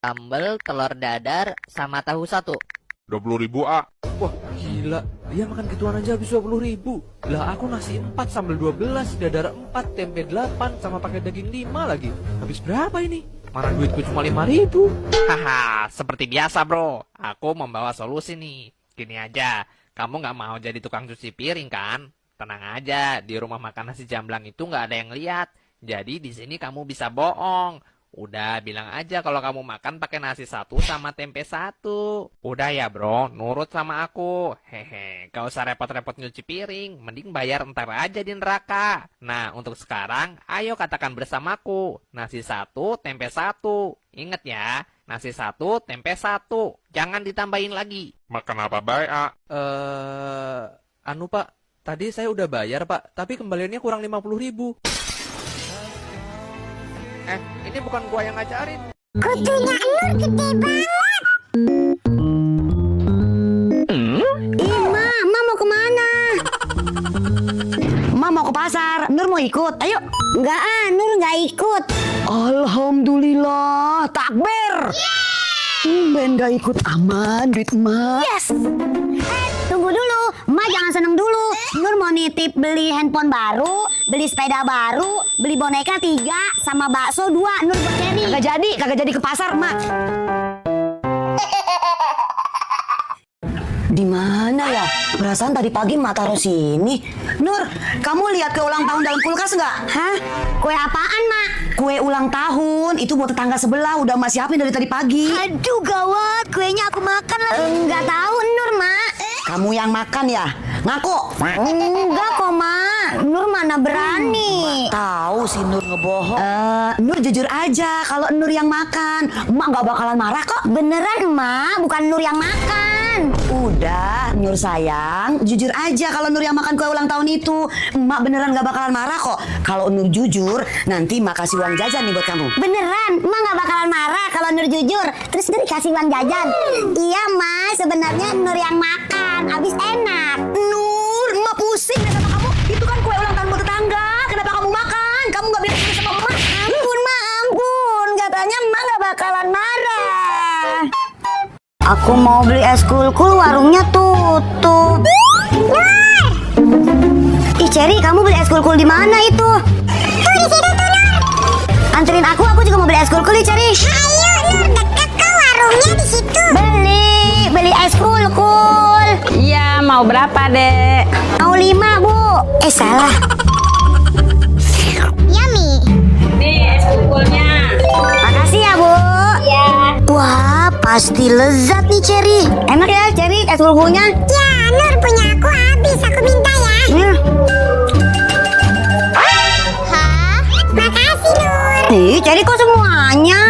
sambal, telur dadar, sama tahu satu. 20.000 ah. Wah gila, dia makan gituan aja habis 20.000. Lah aku nasi 4, sambal 12, dadar 4, tempe 8, sama pakai daging 5 lagi. Habis berapa ini? Mana duitku cuma 5.000. Haha, seperti biasa bro. Aku membawa solusi nih. Gini aja, kamu nggak mau jadi tukang cuci piring kan? Tenang aja, di rumah makan nasi jamblang itu nggak ada yang lihat. Jadi di sini kamu bisa bohong. Udah bilang aja kalau kamu makan pakai nasi 1 sama tempe 1. Udah ya bro, nurut sama aku. Hehe, gak usah repot-repot nyuci piring. Mending bayar ntar aja di neraka. Nah, untuk sekarang, ayo katakan bersamaku. Nasi 1, tempe 1. Ingat ya, nasi 1, tempe 1. Jangan ditambahin lagi. Makan apa baik ah? Anu pak, tadi saya udah bayar pak, tapi kembaliannya kurang 50.000. Ini bukan gua yang ngajarin. Kutunya Nur gede banget. Ma mau kemana? Ma mau ke pasar. Nur mau ikut. Ayo. Enggak Nur nggak ikut. Alhamdulillah, takbir. Ben nggak ikut, aman duit Ma. Yes. Tunggu dulu, Ma jangan seneng dulu. Nur mau nitip beli handphone baru, beli sepeda baru, beli boneka 3, sama bakso 2. Nur buat Cherry. Kagak jadi ke pasar, Ma. Di mana ya? Perasaan tadi pagi Ma taruh sini. Nur, kamu lihat kue ulang tahun dalam kulkas nggak? Hah? Kue apaan, Ma? Kue ulang tahun. Itu buat tetangga sebelah. Udah Ma siapin dari tadi pagi. Aduh, gawat. Kuenya aku makan lah. Nggak tahu, Nur, Ma. Kamu yang makan ya? Ngaku? Enggak kok, Ma. Nur mana berani. Tahu si Nur ngebohong. Nur jujur aja kalau Nur yang makan. Emak nggak bakalan marah kok. Beneran, Emak. Bukan Nur yang makan. Udah, Nur sayang. Jujur aja kalau Nur yang makan kue ulang tahun itu. Emak beneran nggak bakalan marah kok. Kalau Nur jujur, nanti Emak kasih uang jajan nih buat kamu. Beneran? Emak nggak bakalan marah kalau Nur jujur. Terus Nur kasih uang jajan. Iya, Ma. Sebenarnya Nur yang makan. Abis enak. Nur, Emak pusing deh sama kamu. Itu kan kue ulang tahun buat tetangga. Kenapa kamu makan? Kamu nggak bilang ini sama Emak. Ampun, Ma, ampun. Katanya Emak nggak bakalan marah. Aku mau beli es kulkul, warungnya tutup. Ih, Cherry, kamu beli es kulkul di mana itu? Tuh di situ tuh, Nur. Anterin aku juga mau beli es kulkul nih, Cherry. Ayo, Nur, deket kok warungnya di situ. Beli es kulkul. Iya, mau berapa, Dek? Mau 5, Bu. Salah. Yummy. Nih, es kulkulnya. Makasih ya, Bu. Iya. Wah, pasti lezat nih, Cherry. Enak ya, Cherry, es kulkulnya? Ya, Nur punya aku habis. Aku minta ya. Hah? Makasih, Nur. Ih, Cherry kok semuanya?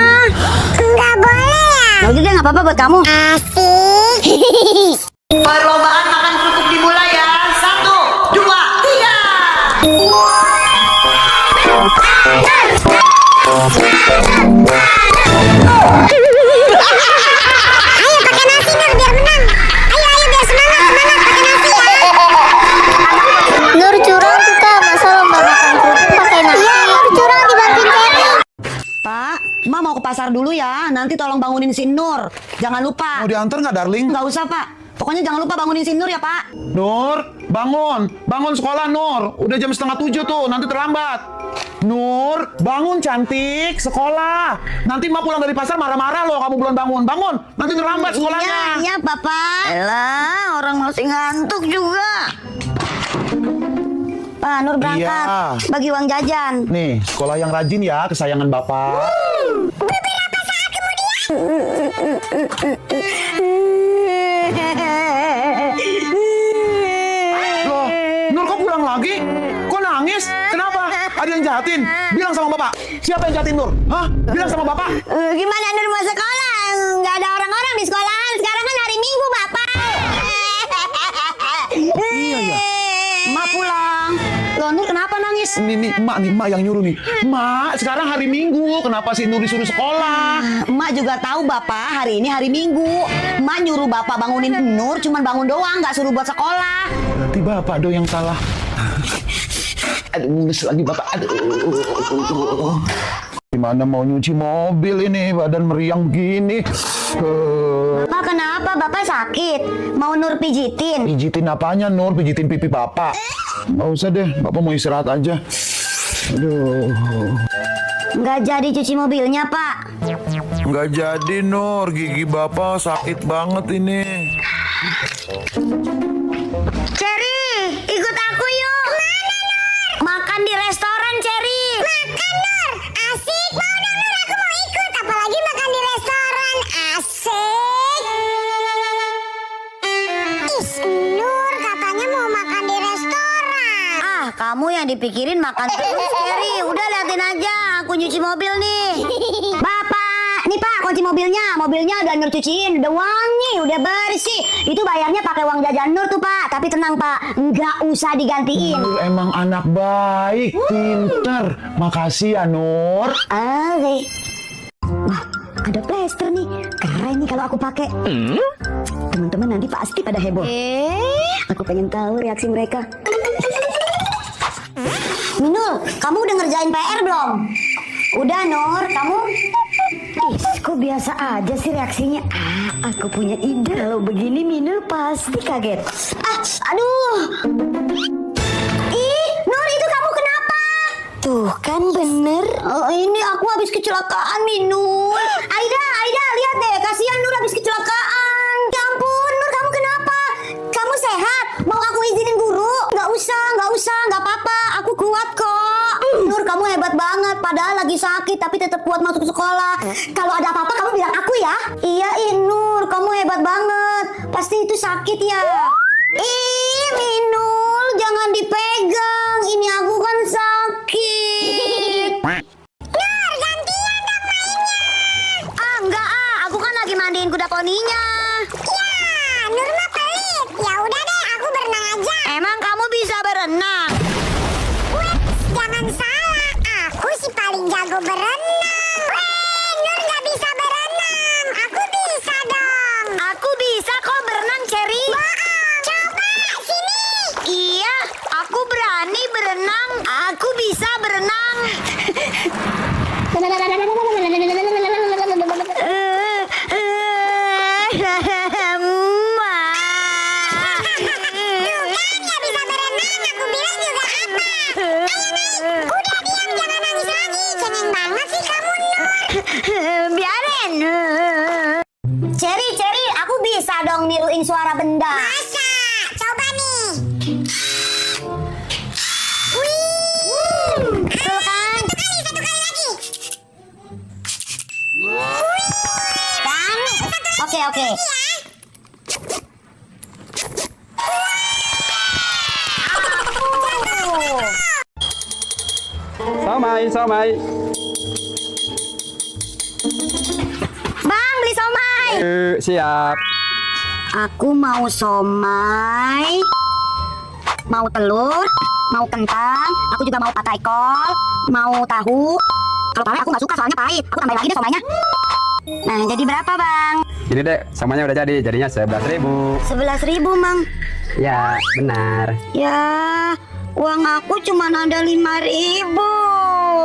Enggak boleh ya? Yaudah deh, nggak apa-apa buat kamu. Asik. Perlombaan makan kerupuk dimulai ya. 1, 2, 3. Ayo pakai nasi, Nur, biar menang. Ayo biar semangat pakai nasi ya. Nur curang kita, masa lomba makan kerupuk pakai nasi. Iya, Nur curang dibantuin Cherry. Pak, Ma mau ke pasar dulu ya. Nanti tolong bangunin si Nur. Jangan lupa. Mau diantar nggak, darling? Nggak usah, Pak. Pokoknya jangan lupa bangunin si Nur ya, Pak. Nur, bangun sekolah, Nur. Udah jam 6:30 tuh, nanti terlambat. Nur, bangun cantik, sekolah. Nanti Ma pulang dari pasar marah-marah loh kamu belum bangun. Nanti terlambat sekolahnya. Iya, Papa. Elah, orang masih ngantuk juga. Pak, Nur berangkat. Iya. Bagi uang jajan. Nih, sekolah yang rajin ya, kesayangan Bapak. Beberapa saat kemudian. Loh, Nur kok pulang lagi? Kok nangis? Kenapa? Ada yang jahatin? Bilang sama Bapak. Siapa yang jahatin Nur? Hah? Bilang sama Bapak. Gimana Nur mau sekolah? Nggak ada orang-orang di sekolahan. Sekarang kan hari Minggu, Bapak. Iya, iya. Ma pulang. Loh, Nur kenapa nangis? Nih, Mak yang nyuruh nih. Mak, sekarang hari Minggu. Kenapa si Nur disuruh sekolah? Emak juga tahu Bapak, hari ini hari Minggu. Emak nyuruh Bapak bangunin Nur, cuman bangun doang, nggak suruh buat sekolah. Berarti Bapak dong yang salah. Aduh, mules lagi Bapak. Aduh. gimana mau nyuci mobil ini, badan meriang begini. Bapak kenapa? Bapak sakit? Mau Nur pijitin? Pijitin apanya, Nur? Pijitin pipi Bapak. Nggak usah deh, Bapak mau istirahat aja. Aduh. Nggak jadi cuci mobilnya, Pak. Nggak jadi, Nur. Gigi Bapak sakit banget ini. Cherry, ikut aku yuk. Kemana, Nur? Makan di restoran, Cherry. Makan, Nur. Asik. Mau dong, Nur. Aku mau ikut. Apalagi makan di restoran. Asik. Is, Nur katanya mau makan di restoran. Ah, kamu yang dipikirin makan terus, Cherry. Udah liatin aja, aku nyuci mobil nih. Bapak, nih Pak, kunci mobilnya. Mobilnya udah Nur cuciin, udah wangi, udah bersih. Itu bayarnya pakai uang jajan Nur tuh, Pak. Tapi tenang, Pak, nggak usah digantiin. Nur emang anak baik, pinter. Makasih ya, Nur. Oke. Wah, ada plester nih. Keren nih kalau aku pakai. Teman-teman nanti pasti pada heboh. Aku pengen tahu reaksi mereka. Minul, kamu udah ngerjain PR belum? Udah, Nur, kamu? Ih, kok biasa aja sih reaksinya? Ah, aku punya ide. Kalau begini Minul pasti kaget. Ah, aduh. Ih, Nur, itu kamu kenapa? Tuh kan bener. Oh, ini aku habis kecelakaan, Minul. Aida, lihat deh, kasihan Nur habis kecelakaan. Ya ampun, Nur, kamu kenapa? Kamu sehat? Mau aku izinin guru? Nggak usah, nggak apa-apa. Aku kuat kok. Nur, kamu hebat banget. Padahal lagi sakit, tapi tetap kuat masuk sekolah. Kalau ada apa-apa, kamu bilang aku ya. Iya, Nur, kamu hebat banget. Pasti itu sakit ya. Ih, Minul, jangan dipegang. Ini aku kan sakit. Nur, gantian dong mainnya. Ah, enggak aku kan lagi mandiin kuda poninya. Ya, Nur mah pelit. Ya udah deh, aku berenang aja. Emang kamu bisa berenang? Wih, jangan salah. Aku si paling jago berenang. Wih, Nur nggak bisa berenang. Aku bisa dong. Aku bisa kok berenang, Cherry. Coba sini. Iya, aku berani berenang. Aku bisa berenang. Nggak bisa berenang. Aku bilang juga apa. Udah diam, jangan nangis lagi. Cengeng banget sih kamu, Nur. Biarin. Cherry, aku bisa dong niruin suara benda. Masa? Coba nih. Wih. Betul kan? Satu kali lagi. Kan? Oke. Somai. Bang, beli somai. Siap. Aku mau somai, mau telur, mau kentang, aku juga mau patai kol, mau tahu. Kalau pare aku nggak suka soalnya pahit. Aku tambahin lagi deh somainya. Nah, jadi berapa, Bang? Ini dek, semuanya udah jadi. Jadinya 11.000. 11.000, Mang. Ya, benar. Ya, uang aku cuma ada 5.000.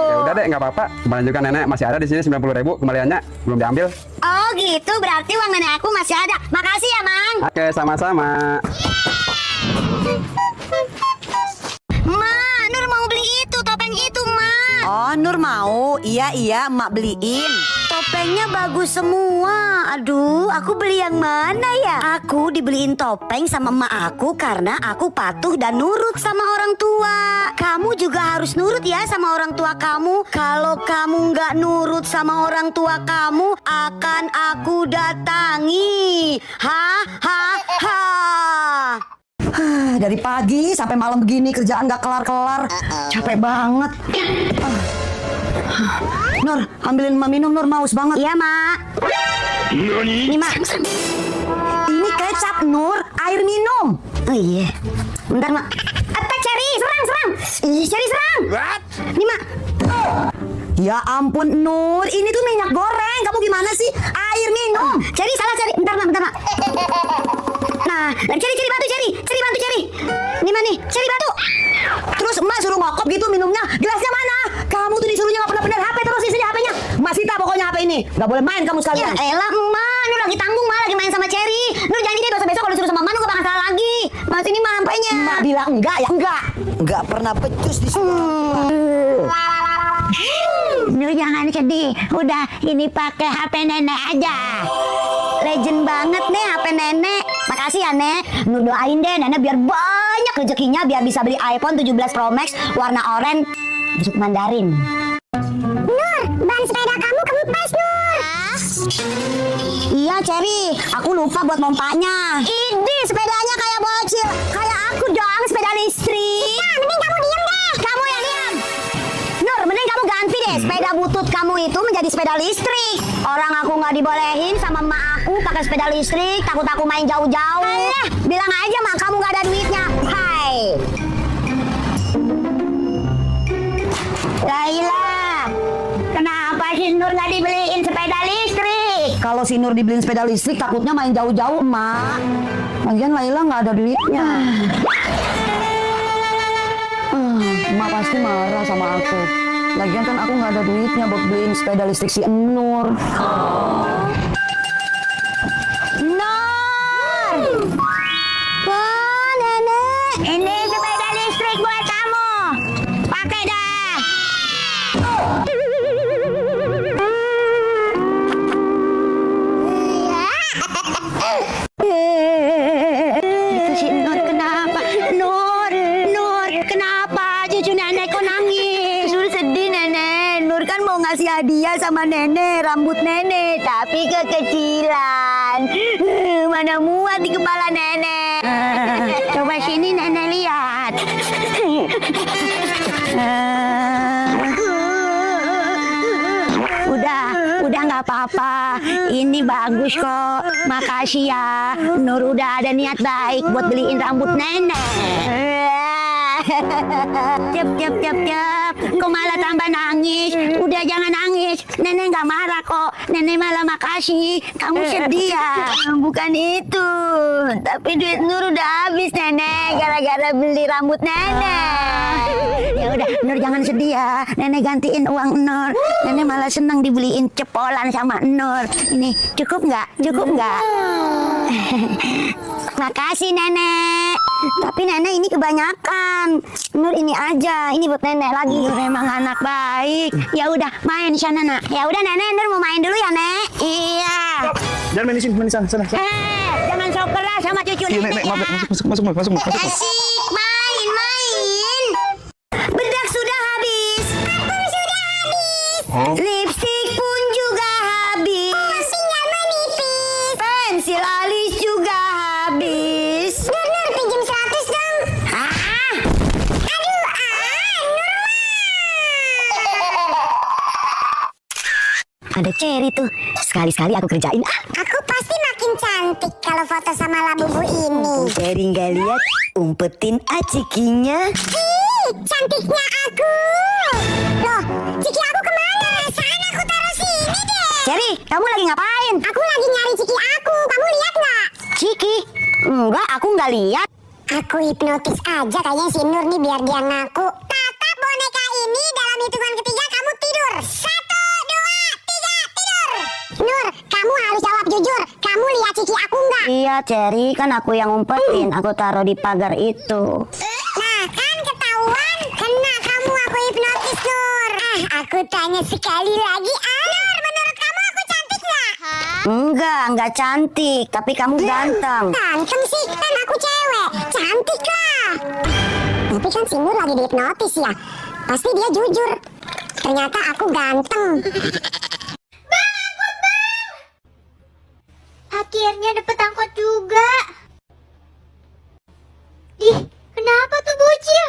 Ya udah dek, nggak apa-apa. Kembalian juga nenek masih ada di sini 90.000. Kembaliannya belum diambil. Oh gitu, berarti uang nenek aku masih ada. Makasih ya, Mang. Oke, sama-sama. Ma, Nur mau beli itu, topeng itu, Ma. Oh, Nur mau? Iya, emak beliin. Topengnya bagus semua. Aduh, aku beli yang mana ya? Aku dibeliin topeng sama emak aku karena aku patuh dan nurut sama orang tua. Kamu juga harus nurut ya sama orang tua kamu. Kalau kamu nggak nurut sama orang tua kamu, akan aku datangi. Dari pagi sampai malam begini kerjaan gak kelar-kelar. Capek banget. Nur, ambilin Mak minum, Nur, haus banget. Iya, Mak. Ini, Mak. Ini kecap, Nur, air minum. Oh iya. Bentar, Mak. Attack, Cherry, serang. Cherry, serang. Ini, Mak. Ya ampun, Nur, ini tuh minyak goreng. Kamu gimana sih? Air minum. Cherry, salah, Cherry. Bentar, Mak. Nah, Cherry bantu, Cherry. Ini mana nih? Cherry bantu. Terus emak suruh ngokop gitu minumnya. Gelasnya mana? Kamu tuh disuruhnya gak pernah bener HP terus isinya HP-nya. Gak boleh main kamu sekalian. Ya elah emak, Nur lagi tanggung mah, lagi main sama Cherry. Nur janji deh besok-besok kalau disuruh sama Manu gak bakal salah lagi. Mas ini mah sampainya. Emak bilang enggak ya? Enggak pernah becus di sini. Nur jangan sedih, udah ini pakai HP nenek aja. Legend banget nih HP nenek. Makasih ya Nek. Nur doain deh nenek biar banyak rezekinya, biar bisa beli iPhone 17 Pro Max warna oranye jeruk mandarin. Nur, ban sepeda kamu kempes, Nur. Iya Cherry, aku lupa buat mompanya. Ini sepedanya kayak bocil, kayak aku dong sepeda listrik. Nah, mending kamu diem deh. Kamu yang diam. Nur, mending kamu ganti deh sepeda butut kamu itu menjadi sepeda listrik. Orang aku nggak dibolehin sama emak aku pakai sepeda listrik, takut aku main jauh-jauh. Alah, bilang aja mak kamu nggak ada duitnya. Hai. Laila, kenapa si Nur nggak dibeliin sepeda listrik? Kalau si Nur dibeliin sepeda listrik, takutnya main jauh-jauh, emak. Lagian Laila nggak ada duitnya. Emak pasti marah sama aku. Lagian kan aku nggak ada duitnya buat beliin sepeda listrik si Nur. Nur! Wah, nenek, ini sepeda listrik buat kamu. Pakai dah. Itu si Nur kenapa? Nur, kenapa cucu nenek kok nangis? Nur sedih nenek. Nur kan mau ngasih hadiah sama nenek, rambut nenek, tapi kekecilan. Mana muat di kepala nenek. Coba sini nenek lihat. Udah nggak apa-apa. Ini bagus kok. Makasih ya. Nur udah ada niat baik buat beliin rambut nenek. Cep. Kok malah tambah nangis? Udah jangan nangis. Nenek nggak marah kok. Nenek malah makasih. Kamu sedih ya? Bukan itu. Tapi duit Nur udah habis nenek. Gara-gara beli rambut nenek. Ya udah, Nur jangan sedih ya. Nenek gantiin uang Nur. Nenek malah senang dibeliin cepolan sama Nur. Ini cukup nggak? Cukup nggak? Makasih nenek. Tapi nenek ini kebanyakan. Nur ini aja. Ini buat nenek lagi. Nur emang anak baik. Ya udah main di sana nak. Ya udah nenek, Nur mau main dulu ya nek. Iya. Jangan main di sini, sana. Jangan sok keras sama cucu nenek. Masuk. Asik main. Bedak sudah habis. Parfum sudah habis. Lipstik pun juga habis. Tinggal menipis. Pensil alis juga habis. Nur, pinjam 100 dong. Hah? Aduh, Nur. Ada Cherry tuh. Sekali-sekali aku kerjain. Aku pasti makin cantik kalau foto sama labubu ini. Cherry nggak lihat umpetin acikinya. Cantiknya aku. Loh, ciki aku kemana? Sana aku taruh sini deh. Cherry, kamu lagi ngapain? Aku lagi nyari ciki aku. Kamu lihat nggak? Ciki? Enggak, aku nggak lihat. Aku hipnotis aja kayaknya si Nur nih biar dia ngaku. Tatap boneka ini dalam hitungan ketiga kamu tidur. 1, 2, 3, tidur. Nur, kamu harus jawab jujur. Kamu lihat ciki aku nggak? Iya, Cherry, kan aku yang umpetin. Aku taruh di pagar itu. Nah, kan ketahuan. Kena kamu aku hipnotis, Nur. Aku tanya sekali lagi. Nur, menurut kamu aku cantik nggak? Enggak cantik, tapi kamu ganteng. Ganteng sih, kan aku cewek. Cantik lah. Tapi kan si Nur lagi dihipnotis ya. Pasti dia jujur. Ternyata aku ganteng. Bang, angkot bang! Akhirnya dapet angkot juga. Ih, kenapa tuh bocil?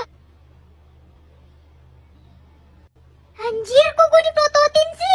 Anjir, kok gue dipototin sih?